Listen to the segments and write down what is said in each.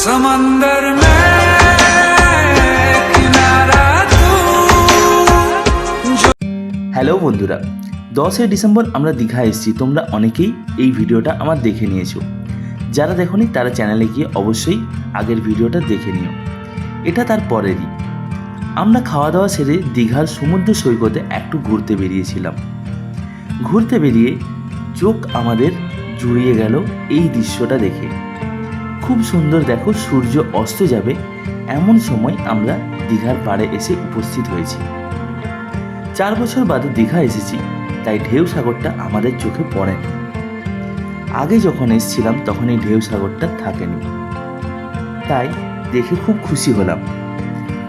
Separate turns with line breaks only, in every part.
समंदर में किनारा तू।
হ্যালো বন্ধুরা, 10 ডিসেম্বর আমরা দীঘা এসেছি। তোমরা অনেকেই এই ভিডিওটা আমার দেখে নিয়েছো। যারা দেখোনি তারা চ্যানেলে গিয়ে অবশ্যই আগের ভিডিওটা দেখে নিও। এটা তার পরেরই। আমরা খাওয়া দাওয়া সেরে দীঘার সমুদ্র সৈকতে একটু ঘুরতে বেরিয়েছিলাম। ঘুরতে বেরিয়ে চোখ আমাদের জুড়িয়ে গেল এই দৃশ্যটা দেখে। খুব সুন্দর, দেখো সূর্য অস্ত যাবে এমন সময় আমরা দীঘার পাড়ে এসে উপস্থিত হয়েছি। 4 বছর বাদে দীঘা এসেছি, তাই ঢেউ সাগরটা আমাদের চোখে পড়ে না। আগে যখন এসেছিলাম তখন এই ঢেউ সাগরটা থাকেনি, তাই দেখে খুব খুশি হলাম।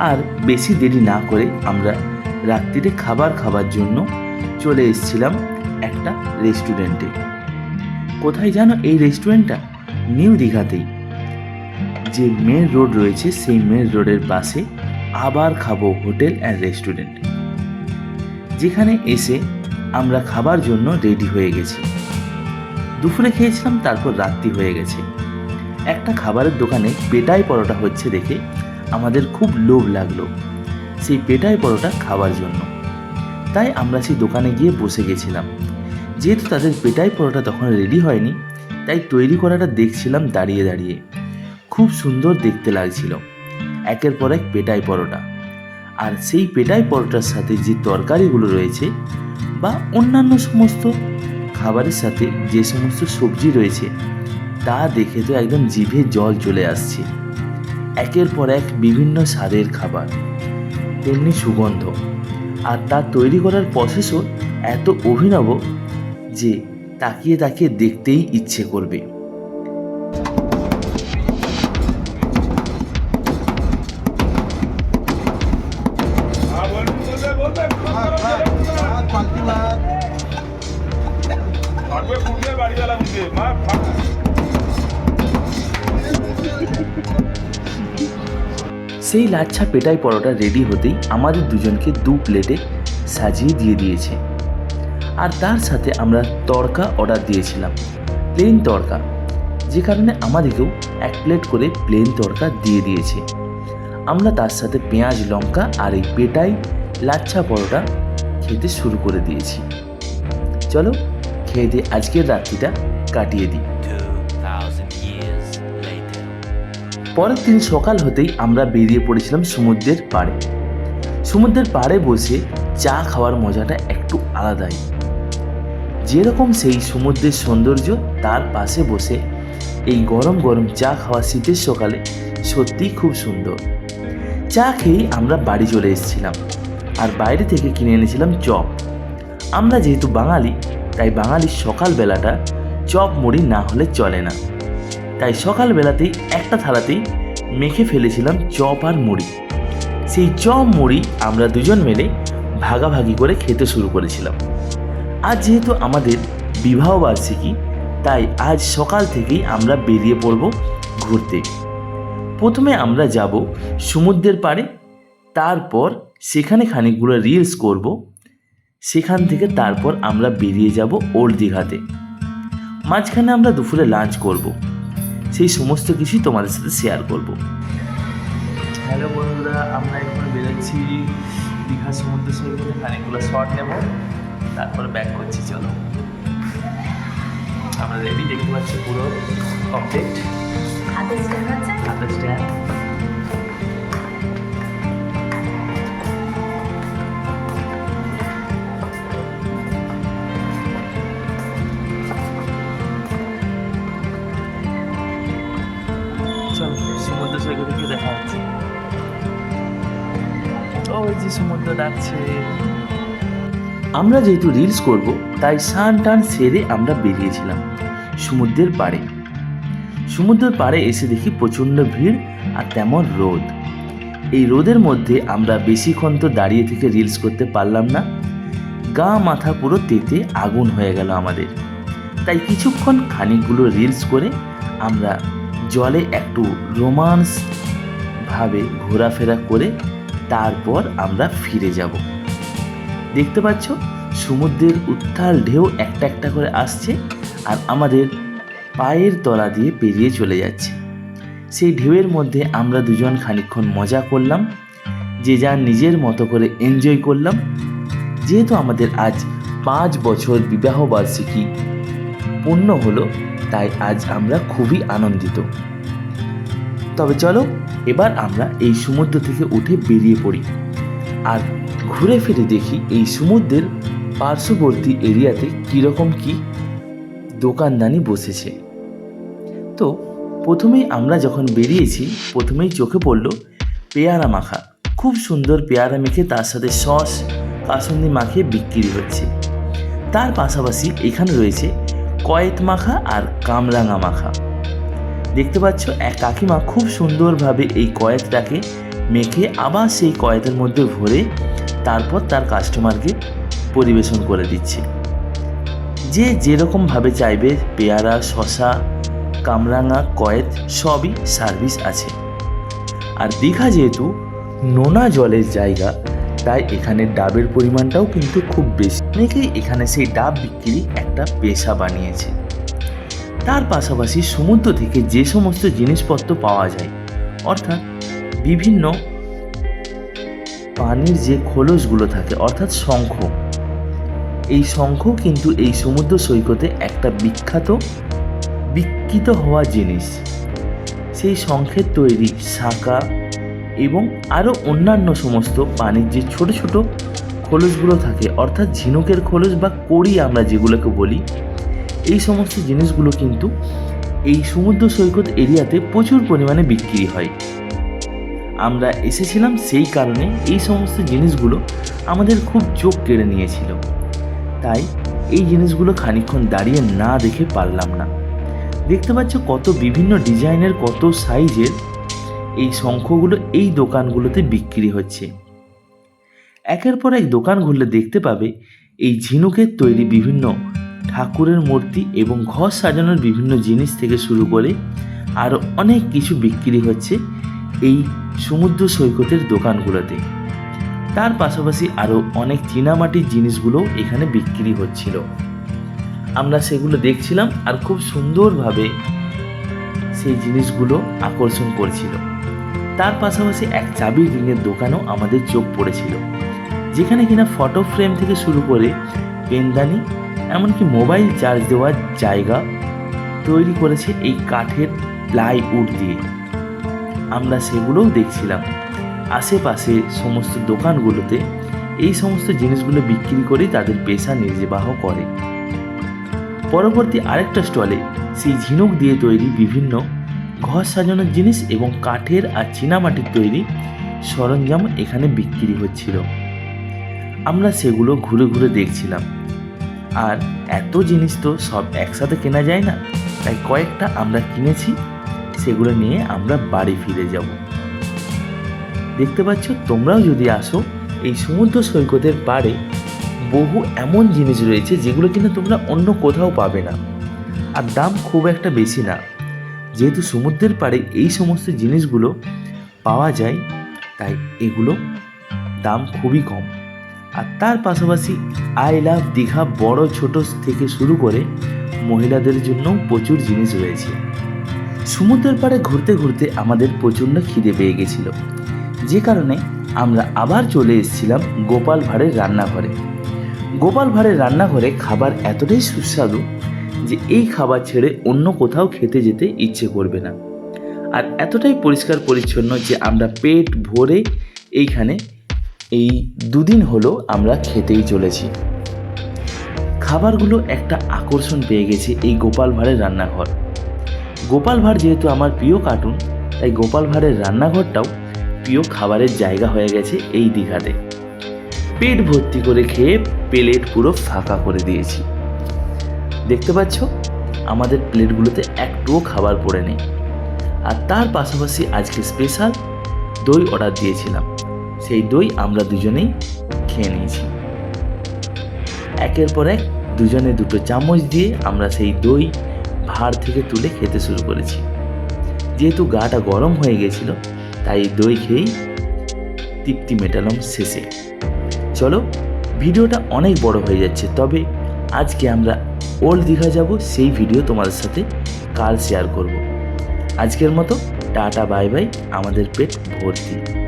আর বেশি দেরি না করে আমরা রাত্রিরে খাবার জন্য চলে এসেছিলাম একটা রেস্টুরেন্টে। কোথায় জানো এই রেস্টুরেন্টটা? নিউ দীঘাতেই। যে মেন রোড রয়েছে সেই মেন রোডের পাশে আবার খাবো হোটেল অ্যান্ড রেস্টুরেন্ট, যেখানে এসে আমরা খাবার জন্য রেডি হয়ে গেছি। দুপুরে খেয়েছিলাম, তারপর রাত্রি হয়ে গেছে। একটা খাবারের দোকানে পেটাই পরোটা হচ্ছে দেখে আমাদের খুব লোভ লাগলো সেই পেটাই পরোটা খাওয়ার জন্য। তাই আমরা সেই দোকানে গিয়ে বসে গেছিলাম। যেহেতু তাদের পেটাই পরোটা তখন রেডি হয়নি, তাই তৈরি করাটা দেখছিলাম দাঁড়িয়ে দাঁড়িয়ে। খুব সুন্দর দেখতে লাগছিল একের পর এক পেটাই পরোটা। আর সেই পেটাই পরোটার সাথে যে তরকারিগুলো রয়েছে বা অন্যান্য সমস্ত খাবারের সাথে যে সমস্ত সবজি রয়েছে তা দেখে তো একদম জিভে জল চলে আসছে। একের পর এক বিভিন্ন স্বাদের খাবার, তেমনি সুগন্ধ, আর তা তৈরি করার প্রসেসও এত অভিনব যে তাকিয়ে তাকিয়ে দেখতেই ইচ্ছে করবে। সেই লাচ্ছা পেটাই পরোটা রেডি হতেই আমাদের দুজনকে 2 প্লেটে সাজিয়ে দিয়ে দিয়েছে। আর তার সাথে আমরা তড়কা অর্ডার দিয়েছিলাম, প্লেন তড়কা, যে কারণে আমাদেরকেও 1 প্লেট করে প্লেন তড়কা দিয়ে দিয়েছে। আমরা তার সাথে পেঁয়াজ লঙ্কা আর এই পেটাই লাচ্ছা পরোটা খেতে শুরু করে দিয়েছি। চলো খেয়ে দিয়ে আজকের রাত্রিটা কাটিয়ে দিই। পরের দিন সকাল হতেই আমরা বেরিয়ে পড়েছিলাম সমুদ্রের পাড়ে। সমুদ্রের পাড়ে বসে চা খাওয়ার মজাটা একটু আলাদাই। যেরকম সেই সমুদ্রের সৌন্দর্য, তার পাশে বসে এই গরম গরম চা খাওয়া শীতের সকালে সত্যিই খুব সুন্দর। চা খেয়েই আমরা বাড়ি চলে এসেছিলাম, আর বাইরে থেকে কিনে এনেছিলাম চপ। আমরা যেহেতু বাঙালি, তাই বাঙালির সকালবেলাটা চপ মুড়ি না হলে চলে না। তাই সকালবেলাতেই একটা থালাতেই মেখে ফেলেছিলাম চপ আর মুড়ি। সেই চপ মুড়ি আমরা দুজন মিলে ভাগাভাগি করে খেতে শুরু করেছিলাম। আজ যেহেতু আমাদের বিবাহ বার্ষিকী, তাই আজ সকাল থেকেই আমরা বেরিয়ে পড়ব ঘুরতে। প্রথমে আমরা যাব সমুদ্রের পাড়ে, তারপর সেখানে খানিকগুলো রিলস করব। সেখান থেকে তারপর আমরা বেরিয়ে যাব ওল্ড দীঘাতে। মাঝখানে আমরা দুপুরে লাঞ্চ করব। সেই সমস্ত কিছুই তোমাদের সাথে শেয়ার করব। হ্যালো বন্ধুরা, আমরা এখন বেরোচ্ছি দীঘা সমুদ্র সৈকতে, খানিকগুলো শট নেব, তারপর ব্যাক করছি। চলো, আমরা রেডি, দেখতে পাচ্ছি পুরো কমপ্লিট। হাতে স্ট্যান্ড। চলো সমুদ্র সৈকতে গিয়ে দেখা হচ্ছে। ওই যে সমুদ্র ডাকছে। আমরা যেহেতু রিলস করব, তাই স্নান টান সেরে আমরা বেরিয়েছিলাম সমুদ্রের পাড়ে। সমুদ্রের পাড়ে এসে দেখি প্রচণ্ড ভিড় আর তেমন রোদ। এই রোদের মধ্যে আমরা বেশিক্ষণ তো দাঁড়িয়ে থেকে রিলস করতে পারলাম না। গা মাথা পুরো তেতে আগুন হয়ে গেল আমাদের। তাই কিছুক্ষণ খানিকগুলো রিলস করে আমরা জলে একটু রোমান্স ভাবে ঘোরাফেরা করে তারপর আমরা ফিরে যাব। দেখতে পাচ্ছ সমুদ্রের উত্তাল ঢেউ একটা একটা করে আসছে আর আমাদের পায়ের তলা দিয়ে পেরিয়ে চলে যাচ্ছে। সেই ঢেউয়ের মধ্যে আমরা দুজন খানিকক্ষণ মজা করলাম, যে যার নিজের মতো করে এনজয় করলাম। যেহেতু আমাদের আজ 5 বছর বিবাহবার্ষিকী পূর্ণ হলো, তাই আজ আমরা খুবই আনন্দিত। তবে চলো এবার আমরা এই সমুদ্র থেকে উঠে বেরিয়ে পড়ি আর ঘুরে ফিরে দেখি এই সমুদ্রের পার্শ্ববর্তী এরিয়াতে কীরকম কি দোকানদানি বসেছে। তো প্রথমেই আমরা যখন বেরিয়েছি, প্রথমেই চোখে পড়ল পেয়ারা মাখা। খুব সুন্দর পেয়ারা মেখে তার সাথে সস কাসুন্দি মাখিয়ে বিক্রি হচ্ছে। তার পাশাপাশি এখানে রয়েছে কয়েত মাখা আর কামরাঙা মাখা। দেখতে পাচ্ছ এক কাকিমা খুব সুন্দরভাবে এই কয়েতটাকে মেখে আবার সেই কয়েতের মধ্যে ভরে তারপর তার কাস্টমারকে পরিবেশন করে দিচ্ছে। যে যেরকমভাবে চাইবে পেয়ারা, শসা, কামরাঙা, কয়েত সবই সার্ভিস আছে। আর দীঘা যেহেতু নোনা জলের জায়গা, তাই এখানে ডাবের পরিমাণটাও কিন্তু খুব বেশি। অনেকেই এখানে সেই ডাব বিক্রি একটা পেশা বানিয়েছে। তার পাশাপাশি সমুদ্র থেকে যে সমস্ত জিনিসপত্র পাওয়া যায়, অর্থাৎ বিভিন্ন পানির যে খোলসগুলো থাকে, অর্থাৎ শঙ্খ, এই শঙ্খ কিন্তু এই সমুদ্র সৈকতে একটা বিকৃত হওয়া জিনিস। সেই শঙ্খের তৈরি শাঁখা এবং আরও অন্যান্য সমস্ত পানির যে ছোট ছোট খোলসগুলো থাকে, অর্থাৎ ঝিনুকের খোলস বা কড়ি আমরা যেগুলোকে বলি, এই সমস্ত জিনিসগুলো কিন্তু এই সমুদ্র সৈকত এরিয়াতে প্রচুর পরিমাণে বিক্রি হয়। আমরা এসেছিলাম সেই কারণে এই সমস্ত জিনিসগুলো আমাদের খুব চোখ কেড়ে নিয়েছিল, তাই এই জিনিসগুলো খানিকক্ষণ দাঁড়িয়ে না দেখে পারলাম না। দেখতে পাচ্ছ কত বিভিন্ন ডিজাইনের, কত সাইজের এই শঙ্খগুলো এই দোকানগুলোতে বিক্রি হচ্ছে। একের পর এক দোকান ঘুরলে দেখতে পাবে এই ঝিনুকের তৈরি বিভিন্ন ঠাকুরের মূর্তি এবং ঘর সাজানোর বিভিন্ন জিনিস থেকে শুরু করে আরও অনেক কিছু বিক্রি হচ্ছে এই সমুদ্র সৈকতের দোকানগুলোতে। তার পাশাপাশি আরও অনেক চীনামাটির জিনিসগুলোও এখানে বিক্রি হচ্ছিল। আমরা সেগুলো দেখছিলাম আর খুব সুন্দরভাবে সেই জিনিসগুলো আকর্ষণ করছিল। তার পাশাপাশি এক চাবির রিংয়ের দোকানও আমাদের চোখ পড়েছিল, যেখানে কিনা ফটো ফ্রেম থেকে শুরু করে পেনদানি, এমনকি মোবাইল চার্জ দেওয়ার জায়গা তৈরি করেছে এই কাঠের প্লাইউড দিয়ে। আমরা সেগুলোও দেখছিলাম। আশেপাশে সমস্ত দোকানগুলোতে এই সমস্ত জিনিসগুলো বিক্রি করে তাদের পেশা নির্বাহ করে। পরবর্তী আরেকটা স্টলে সেই ঝিনুক দিয়ে তৈরি বিভিন্ন ঘর সাজানোর জিনিস এবং কাঠের আর চীনামাটির তৈরি সরঞ্জাম এখানে বিক্রি হচ্ছিল। আমরা সেগুলো ঘুরে ঘুরে দেখছিলাম। আর এত জিনিস তো সব একসাথে কেনা যায় না, তাই কয়েকটা আমরা কিনেছি, সেগুলো নিয়ে আমরা বাড়ি ফিরে যাব। দেখতে পাচ্ছ, তোমরাও যদি আসো এই সমুদ্র সৈকতের পাড়ে বহু এমন জিনিস রয়েছে যেগুলো কিন্তু তোমরা অন্য কোথাও পাবে না, আর দাম খুব একটা বেশি না। যেহেতু সমুদ্রের পাড়ে এই সমস্ত জিনিসগুলো পাওয়া যায়, তাই এগুলো দাম খুবই কম। আর তার পাশাপাশি আই লাভ দীঘা বড় ছোট থেকে শুরু করে মহিলাদের জন্য প্রচুর জিনিস রয়েছে। সমুদ্রের পাড়ে ঘুরতে ঘুরতে আমাদের প্রচণ্ড খিদে পেয়ে গেছিল, যে কারণে আমরা আবার চলে এসেছিলাম গোপাল ভাঁড়ের রান্নাঘরে। গোপাল ভাঁড়ের রান্নাঘরে খাবার এতটাই সুস্বাদু যে এই খাবার ছেড়ে অন্য কোথাও খেতে যেতে ইচ্ছে করবে না। আর এতটাই পরিষ্কার পরিচ্ছন্ন যে আমরা পেট ভরে এইখানে এই 2 দিন হলো আমরা খেতেই চলেছি। খাবারগুলো একটা আকর্ষণ পেয়ে গেছে এই গোপাল ভাঁড়ের রান্নাঘর। গোপাল ভাঁড় যেহেতু আমার প্রিয় কার্টুন, তাই গোপাল ভাঁড়ের রান্নাঘরটাও প্রিয় খাবারের জায়গা হয়ে গেছে এই দীঘাতে। পেট ভর্তি করে খেয়ে প্লেট পুরো ফাঁকা করে দিয়েছি। দেখতে পাচ্ছ আমাদের প্লেটগুলোতে একটুও খাবার পড়ে নেই। আর তার পাশাপাশি আজকে স্পেশাল দই অর্ডার দিয়েছিলাম, সেই দই আমরা দুজনেই খেয়ে নিয়েছি। একের পর এক দুজনে 2 চামচ দিয়ে আমরা সেই দই ভাঁড় থেকে তুলে খেতে শুরু করেছি। যেহেতু গাটা গরম হয়ে গেছিল, তাই দই খেয়েই তৃপ্তি মেটালাম শেষে। চলো, ভিডিওটা অনেক বড় হয়ে যাচ্ছে, তবে আজকে আমরা ওল্ড দীঘা যাব, সেই ভিডিও তোমাদের সাথে কাল শেয়ার করব। আজকের মতো টাটা বাই বাই, আমাদের পেট ভর্তি।